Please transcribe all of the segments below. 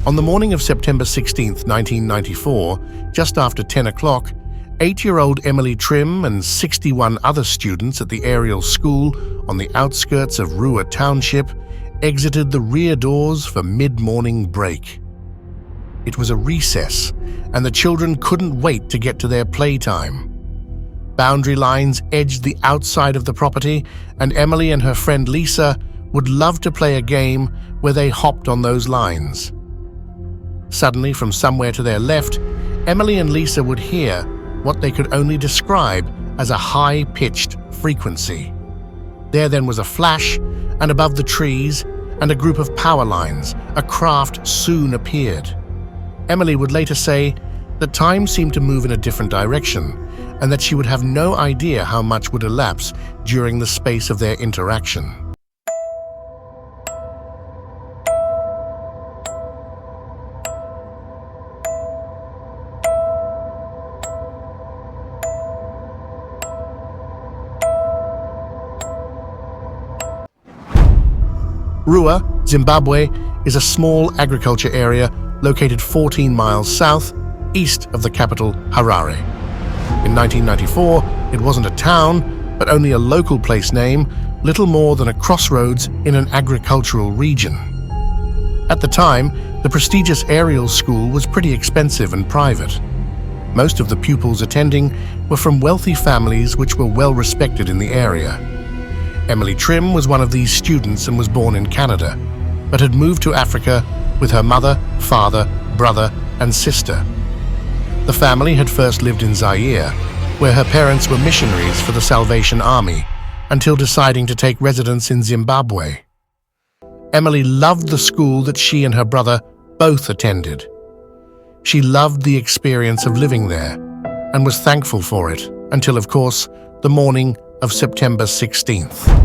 On the morning of September 16, 1994, just after 10 o'clock, 8-year-old Emily Trim and 61 other students at the Ariel school on the outskirts of Ruwa Township exited the rear doors for mid-morning break. It was a recess, and the children couldn't wait to get to their playtime. Boundary lines edged the outside of the property, and Emily and her friend Lisa would love to play a game where they hopped on those lines. Suddenly, from somewhere to their left, Emily and Lisa would hear what they could only describe as a high-pitched frequency. There then was a flash, and above the trees and a group of power lines, a craft soon appeared. Emily would later say that time seemed to move in a different direction, and that she would have no idea how much would elapse during the space of their interaction. Ruwa, Zimbabwe, is a small agriculture area located 14 miles south, east of the capital, Harare. In 1994, it wasn't a town, but only a local place name, little more than a crossroads in an agricultural region. At the time, the prestigious Ariel school was pretty expensive and private. Most of the pupils attending were from wealthy families which were well respected in the area. Emily Trim was one of these students and was born in Canada, but had moved to Africa with her mother, father, brother, and sister. The family had first lived in Zaire, where her parents were missionaries for the Salvation Army, until deciding to take residence in Zimbabwe. Emily loved the school that she and her brother both attended. She loved the experience of living there and was thankful for it until, of course, the morning of September 16th.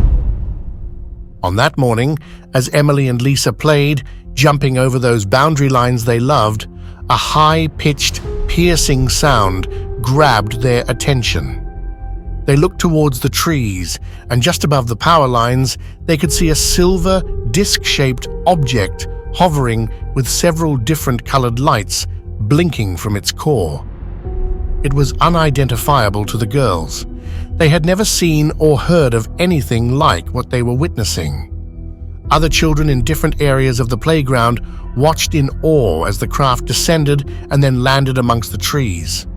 On that morning, as Emily and Lisa played, jumping over those boundary lines they loved, a high-pitched, piercing sound grabbed their attention. They looked towards the trees, and just above the power lines, they could see a silver, disc-shaped object hovering with several different colored lights blinking from its core. It was unidentifiable to the girls. They had never seen or heard of anything like what they were witnessing. Other children in different areas of the playground watched in awe as the craft descended and then landed amongst the trees.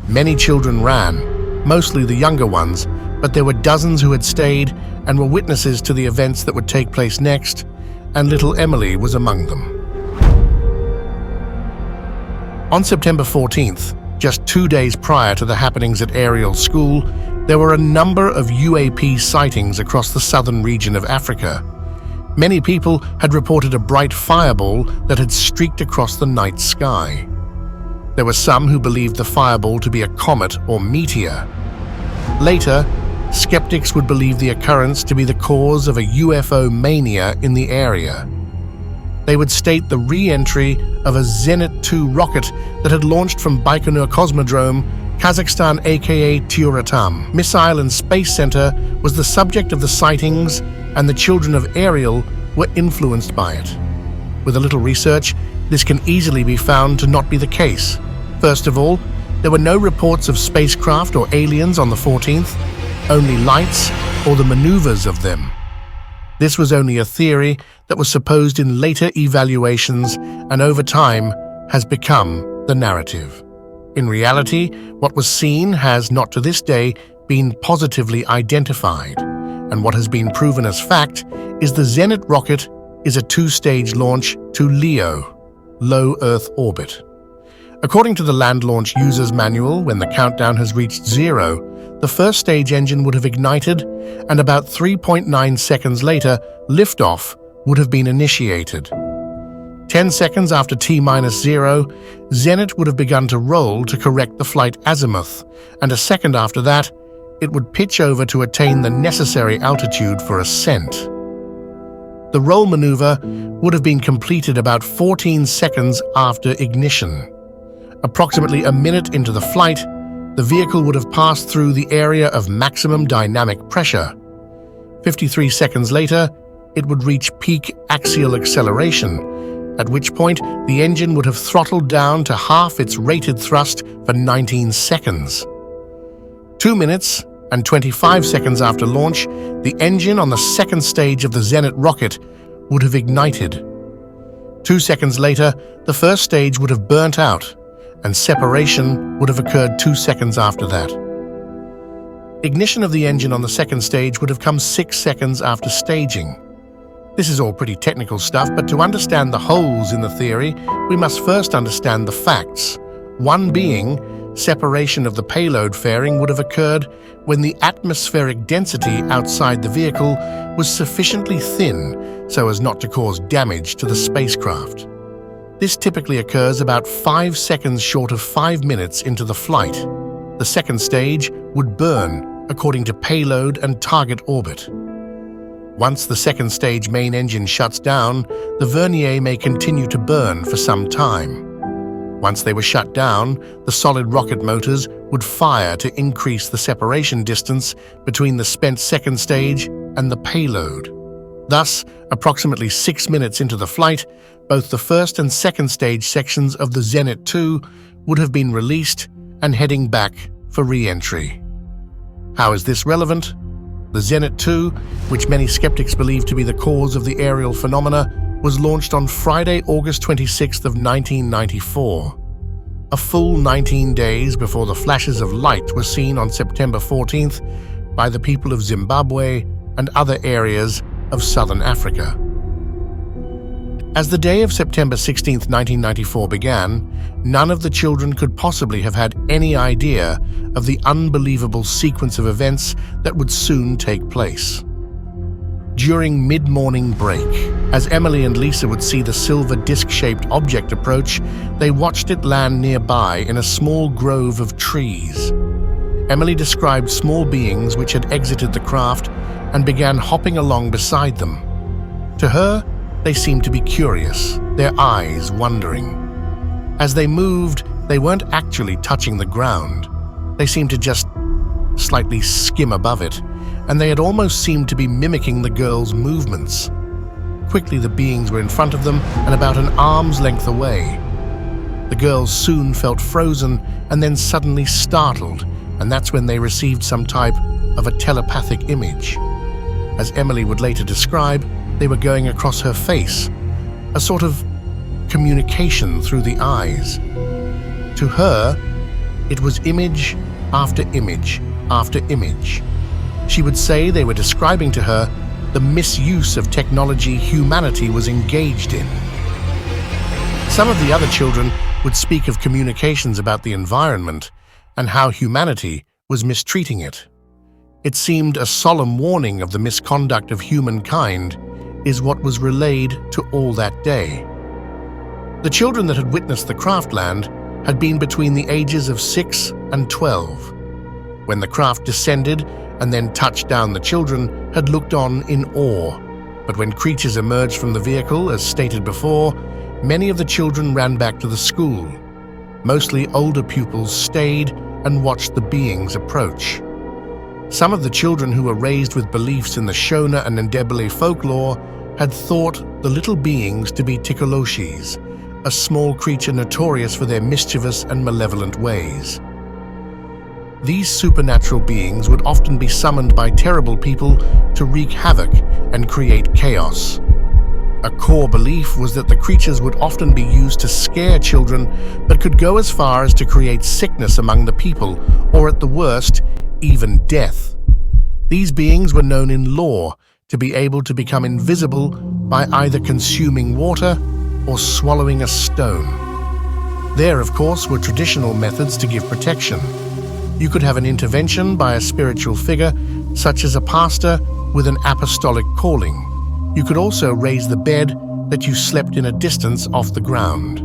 Many children ran, mostly the younger ones, but there were dozens who had stayed and were witnesses to the events that would take place next, and little Emily was among them. On September 14th, just 2 days prior to the happenings at Ariel School, there were a number of UAP sightings across the southern region of Africa. Many people had reported a bright fireball that had streaked across the night sky. There were some who believed the fireball to be a comet or meteor. Later, skeptics would believe the occurrence to be the cause of a UFO mania in the area. They would state the re-entry of a Zenit 2 rocket that had launched from Baikonur Cosmodrome, Kazakhstan aka Tyuratam Missile and Space Center was the subject of the sightings, and the children of Ariel were influenced by it. With a little research, this can easily be found to not be the case. First of all, there were no reports of spacecraft or aliens on the 14th, only lights or the maneuvers of them. This was only a theory that was supposed in later evaluations and over time has become the narrative. In reality, what was seen has not to this day been positively identified, and what has been proven as fact is the Zenit rocket is a 2-stage launch to LEO, low Earth orbit. According to the Land Launch User's Manual, when the countdown has reached 0, the first stage engine would have ignited, and about 3.9 seconds later, liftoff would have been initiated. 10 seconds after T-0, Zenit would have begun to roll to correct the flight azimuth, and a second after that, it would pitch over to attain the necessary altitude for ascent. The roll maneuver would have been completed about 14 seconds after ignition. Approximately a minute into the flight, the vehicle would have passed through the area of maximum dynamic pressure. 53 seconds later, it would reach peak axial acceleration, at which point the engine would have throttled down to half its rated thrust for 19 seconds. 2 minutes and 25 seconds after launch, the engine on the second stage of the Zenit rocket would have ignited. 2 seconds later, the first stage would have burnt out, and separation would have occurred 2 seconds after that. Ignition of the engine on the second stage would have come 6 seconds after staging. This is all pretty technical stuff, but to understand the holes in the theory, we must first understand the facts. One being, separation of the payload fairing would have occurred when the atmospheric density outside the vehicle was sufficiently thin so as not to cause damage to the spacecraft. This typically occurs about 5 seconds short of 5 minutes into the flight. The second stage would burn according to payload and target orbit. Once the second stage main engine shuts down, the vernier may continue to burn for some time. Once they were shut down, the solid rocket motors would fire to increase the separation distance between the spent second stage and the payload. Thus, approximately 6 minutes into the flight, both the first and second stage sections of the Zenit 2 would have been released and heading back for re-entry. How is this relevant? The Zenit 2, which many skeptics believe to be the cause of the Ariel phenomena, was launched on Friday, August 26th of 1994. A full 19 days before the flashes of light were seen on September 14th by the people of Zimbabwe and other areas of southern Africa. As the day of September 16, 1994 began, none of the children could possibly have had any idea of the unbelievable sequence of events that would soon take place. During mid-morning break, as Emily and Lisa would see the silver disc-shaped object approach, they watched it land nearby in a small grove of trees. Emily described small beings which had exited the craft and began hopping along beside them. To her, they seemed to be curious, their eyes wandering. As they moved, they weren't actually touching the ground. They seemed to just slightly skim above it, and they had almost seemed to be mimicking the girls' movements. Quickly, the beings were in front of them and about an arm's length away. The girls soon felt frozen and then suddenly startled, and that's when they received some type of a telepathic image. As Emily would later describe, they were going across her face, a sort of communication through the eyes. To her, it was image after image after image. She would say they were describing to her the misuse of technology humanity was engaged in. Some of the other children would speak of communications about the environment and how humanity was mistreating it. It seemed a solemn warning of the misconduct of humankind is what was relayed to all that day. The children that had witnessed the craft land had been between the ages of 6 and 12. When the craft descended and then touched down, the children had looked on in awe. But when creatures emerged from the vehicle, as stated before, many of the children ran back to the school. Mostly older pupils stayed and watched the beings approach. Some of the children who were raised with beliefs in the Shona and Ndebele folklore had thought the little beings to be tikoloshis, a small creature notorious for their mischievous and malevolent ways. These supernatural beings would often be summoned by terrible people to wreak havoc and create chaos. A core belief was that the creatures would often be used to scare children, but could go as far as to create sickness among the people, or at the worst, even death. These beings were known in lore to be able to become invisible by either consuming water or swallowing a stone. There, of course, were traditional methods to give protection. You could have an intervention by a spiritual figure, such as a pastor with an apostolic calling. You could also raise the bed that you slept in a distance off the ground.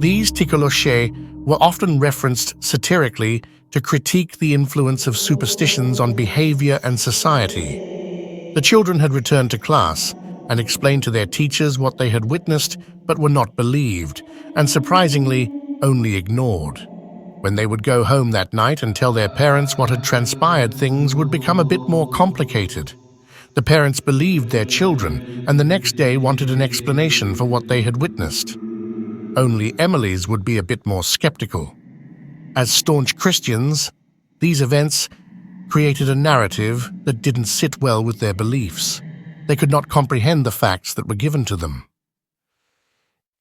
These tikoloshe were often referenced satirically to critique the influence of superstitions on behavior and society. The children had returned to class and explained to their teachers what they had witnessed but were not believed, and surprisingly, only ignored. When they would go home that night and tell their parents what had transpired, things would become a bit more complicated. The parents believed their children and the next day wanted an explanation for what they had witnessed. Only Emily's would be a bit more skeptical. As staunch Christians, these events created a narrative that didn't sit well with their beliefs. They could not comprehend the facts that were given to them.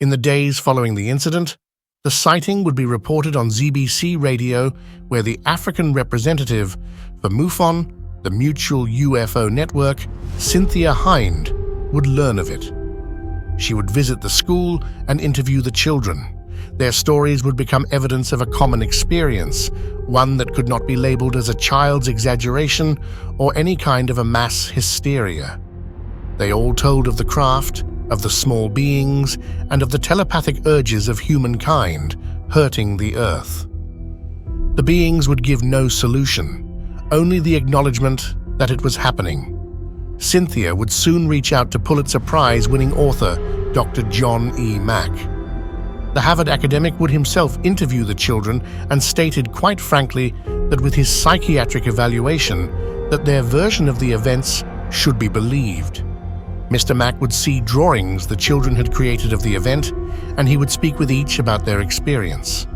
In the days following the incident, the sighting would be reported on ZBC radio, where the African representative for MUFON, the Mutual UFO Network, Cynthia Hind, would learn of it. She would visit the school and interview the children. Their stories would become evidence of a common experience, one that could not be labeled as a child's exaggeration or any kind of a mass hysteria. They all told of the craft, of the small beings, and of the telepathic urges of humankind hurting the Earth. The beings would give no solution, only the acknowledgement that it was happening. Cynthia would soon reach out to Pulitzer Prize-winning author Dr. John E. Mack. The Harvard academic would himself interview the children and stated quite frankly that with his psychiatric evaluation, that their version of the events should be believed. Mr. Mack would see drawings the children had created of the event, and he would speak with each about their experience.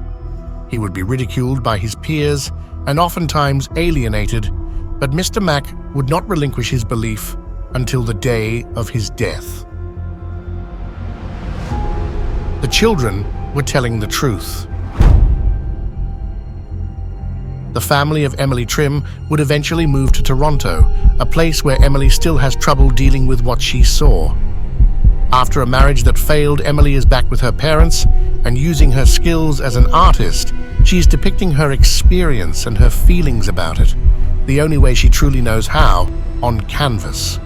He would be ridiculed by his peers and oftentimes alienated, but Mr. Mack would not relinquish his belief until the day of his death. The children were telling the truth. The family of Emily Trim would eventually move to Toronto, a place where Emily still has trouble dealing with what she saw. After a marriage that failed, Emily is back with her parents, and using her skills as an artist, she is depicting her experience and her feelings about it, the only way she truly knows how, on canvas.